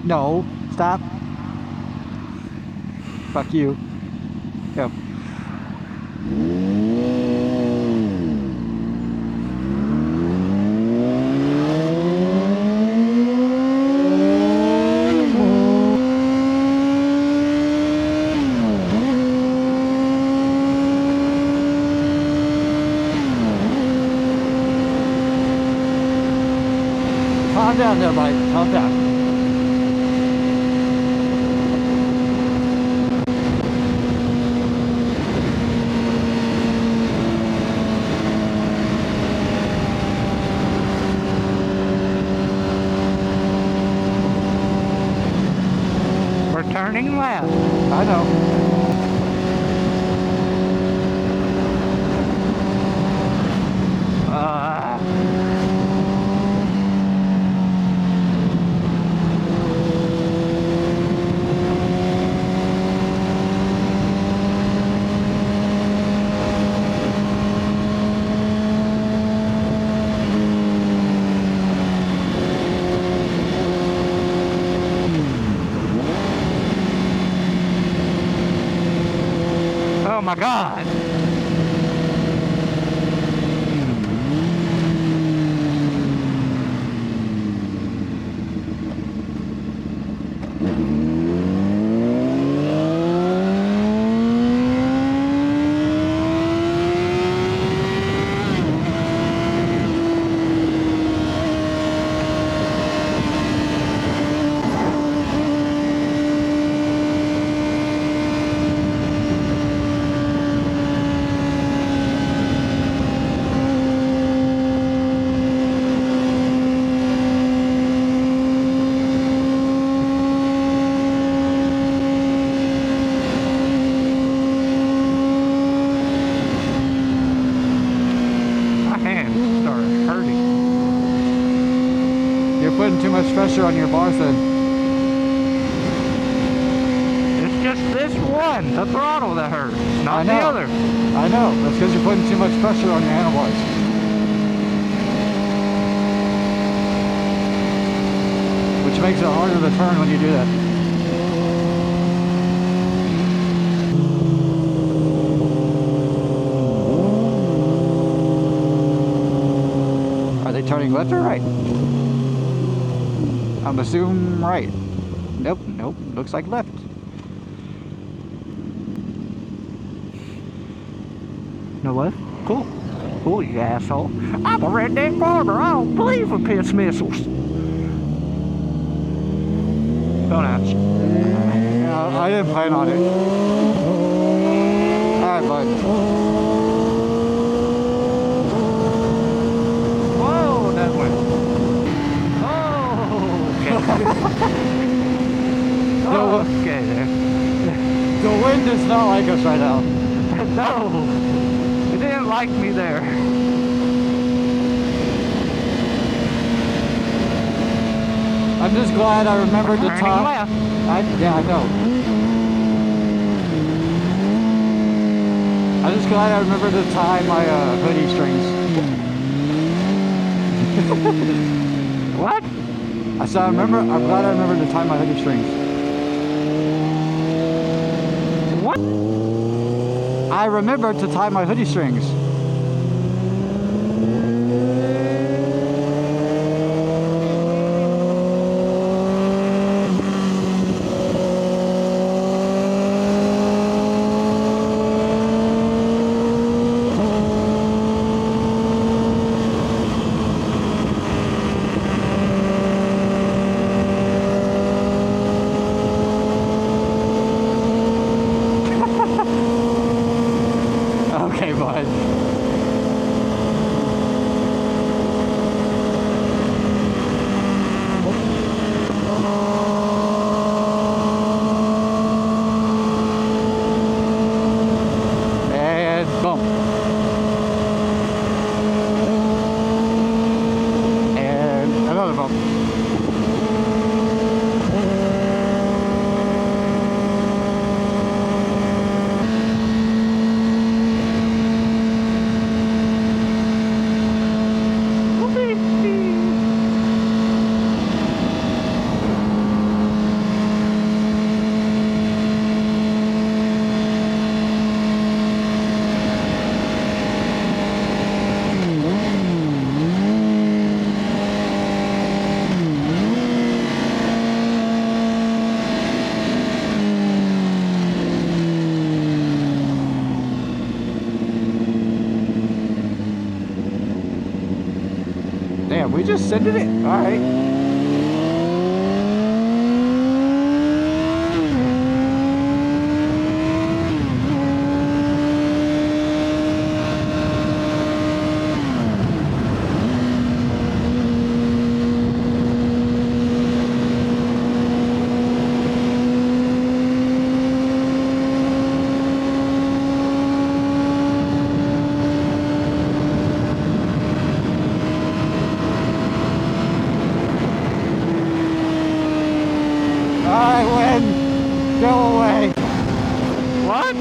No, stop. Fuck you. Go. Calm down there, Mike. Calm down. We're turning left. I know. Oh my God. Putting too much pressure on your bars then. It's just this one, the throttle that hurts, not the other. I know. That's because you're putting too much pressure on your handlebars. Which makes it harder to turn when you do that. Are they turning left or right? I'm assuming right. Nope, nope, looks like left. No left? Cool. Cool, you asshole. I'm a redneck farmer. I don't believe in piss missiles. Don't ask. Yeah, I didn't plan on it. Alright, bud. Whoa, that went. Oh, okay there. The wind does not like us right now. No, it didn't like me there. I'm just glad I remembered the time. Left. Yeah, I know. I'm just glad I remembered to tie my hoodie strings. What? I said I'm glad I remembered to tie my hoodie strings. What? I remembered to tie my hoodie strings. Okay, bud. we just sending it? Alright. I win! Go away! What?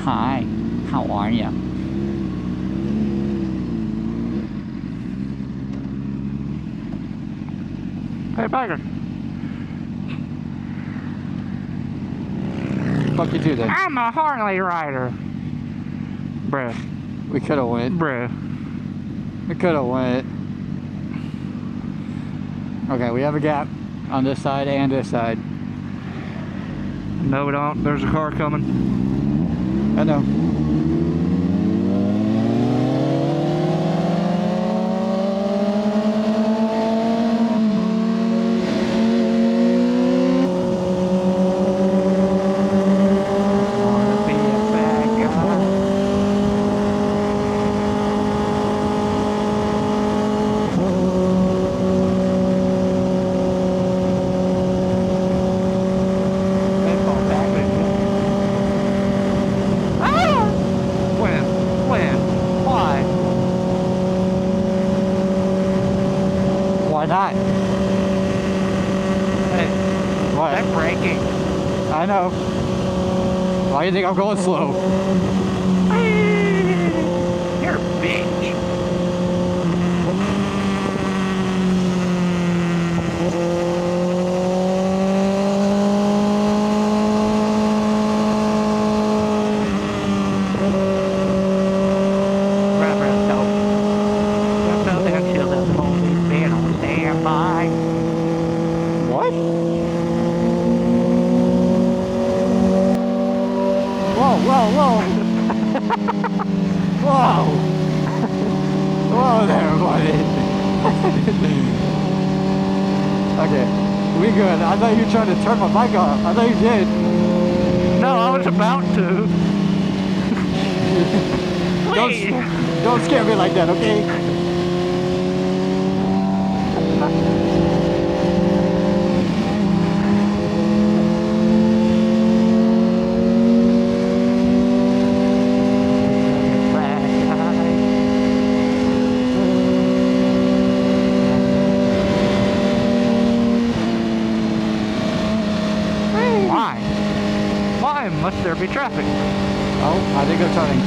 Hi, how are you? Hey, Bagger. Fuck you too then. I'm a Harley rider. Bruh. We could have went. Bruh. We could have went. Okay, we have a gap on this side and this side. No, we don't. There's a car coming. I know. Why not? Hey, What? they're braking. I know. Why do you think I'm going slow? You're a bitch. What? Whoa, whoa, whoa! Whoa! Whoa there, buddy! Okay, we good. I thought you were trying to turn my bike off. I thought you did. No, I was about to. Don't scare me like that, okay? Why must there be traffic? Oh, I think they're turning.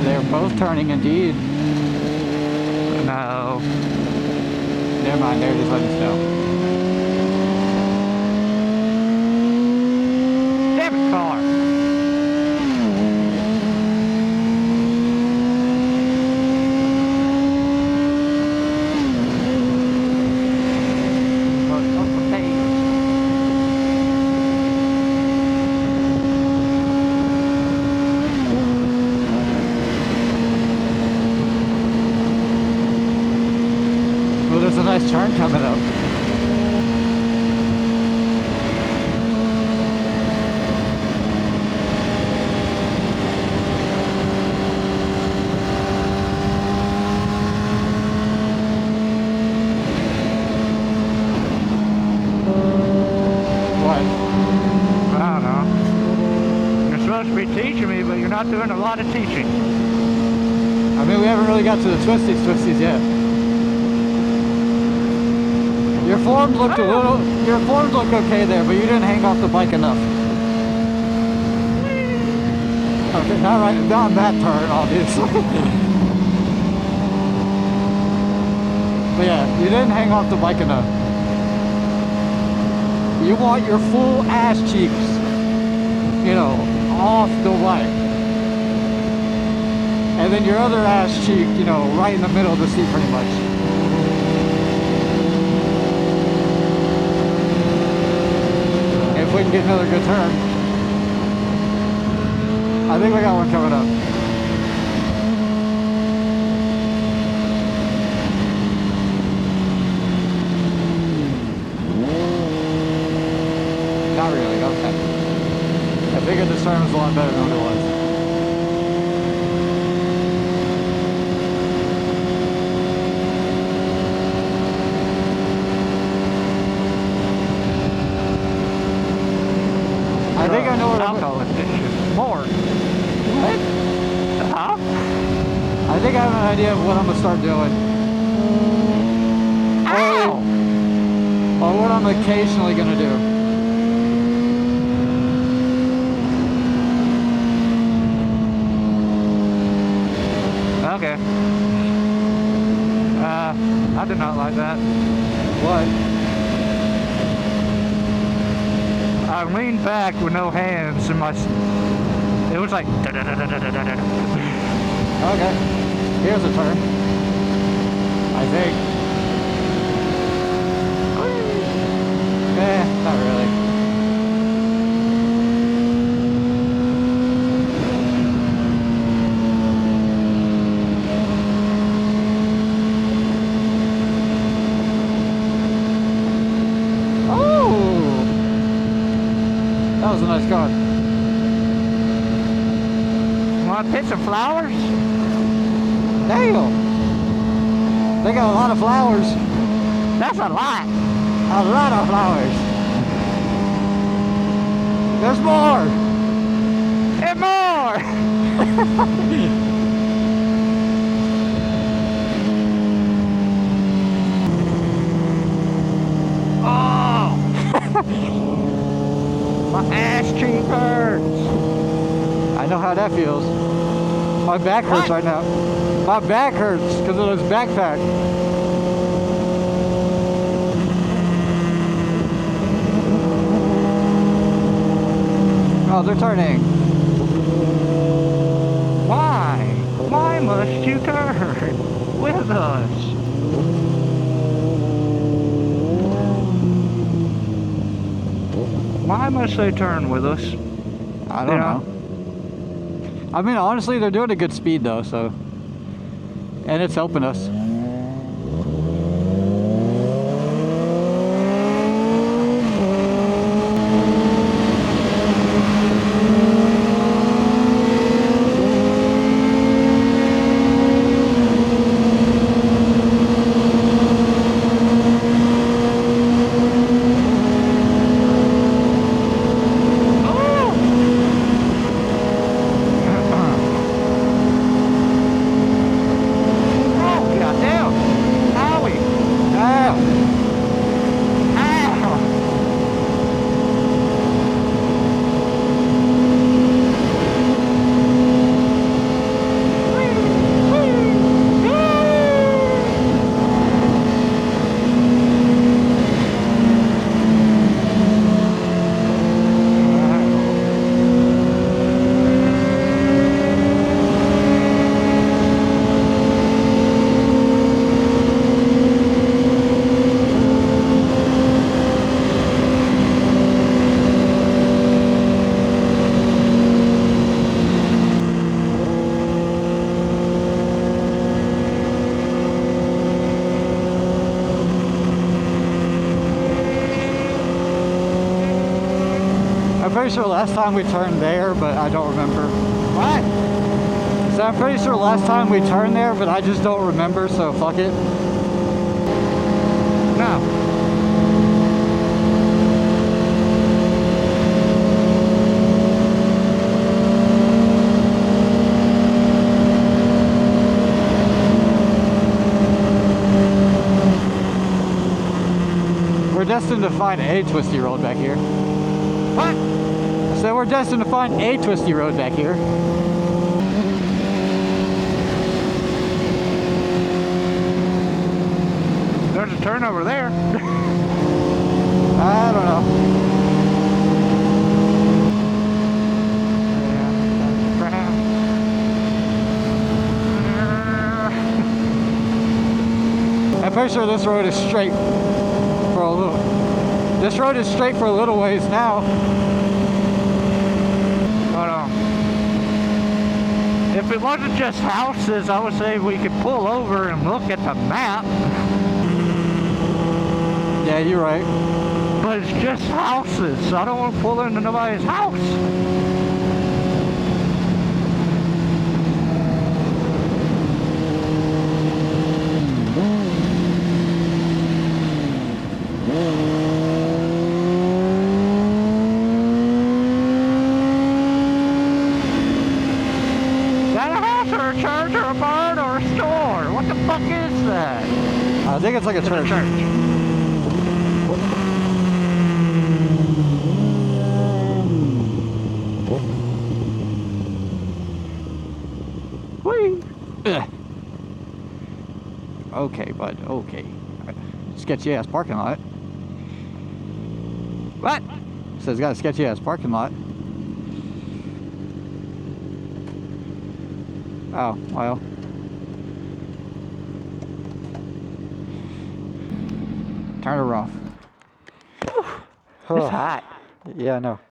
They're both turning indeed. No. Never mind, they're just letting us know. Damn it, car. Well, there's a nice turn coming up. be teaching me, but you're not doing a lot of teaching. I mean, we haven't really got to the twisties yet. Your forms looked okay there, but you didn't hang off the bike enough. Okay, not on that turn, obviously. But yeah, you didn't hang off the bike enough. You want your full ass cheeks, you know, off the bike. And then your other ass cheek, you know, right in the middle of the seat pretty much. If we can get another good turn. I think we got one coming up. Not really, okay. I figured this turn was a lot better than what it was. I think I know what I'm going to do. More. What? Huh? I think I have an idea of what I'm going to start doing. Or what I'm occasionally going to do. Okay. I did not like that. What? I leaned back with no hands and it was like Okay. Here's a turn. I think. Not really. That was a nice car. Want to pick some flowers? Damn! They got a lot of flowers. That's a lot. A lot of flowers. There's more! And more! Oh! My ass cheek hurts. I know how that feels. My back hurts right now. My back hurts because of this backpack. Oh, they're turning. Why? Why must you turn with us? Why must they turn with us? I don't know. I mean, honestly, they're doing a good speed though, so. And it's helping us. I'm pretty sure last time we turned there, but I don't remember. What? So I'm pretty sure last time we turned there, but I just don't remember, so fuck it. No. destined to find a twisty road back here. What? So we're destined to find a twisty road back here. There's a turn over there. I don't know. I'm pretty sure this road is straight for a little. This road is straight for a little ways now. Hold on. If it wasn't just houses, I would say we could pull over and look at the map. Yeah, you're right. But it's just houses, so I don't want to pull into nobody's house. Is that a house or a church or a barn or a store? What the fuck is that? I think it's like a church. Whee! Ugh. Okay, bud. Okay. Sketchy ass parking lot. What? Says it's got a sketchy ass parking lot. Oh, well. Turn her off. It's hot. Yeah, I know.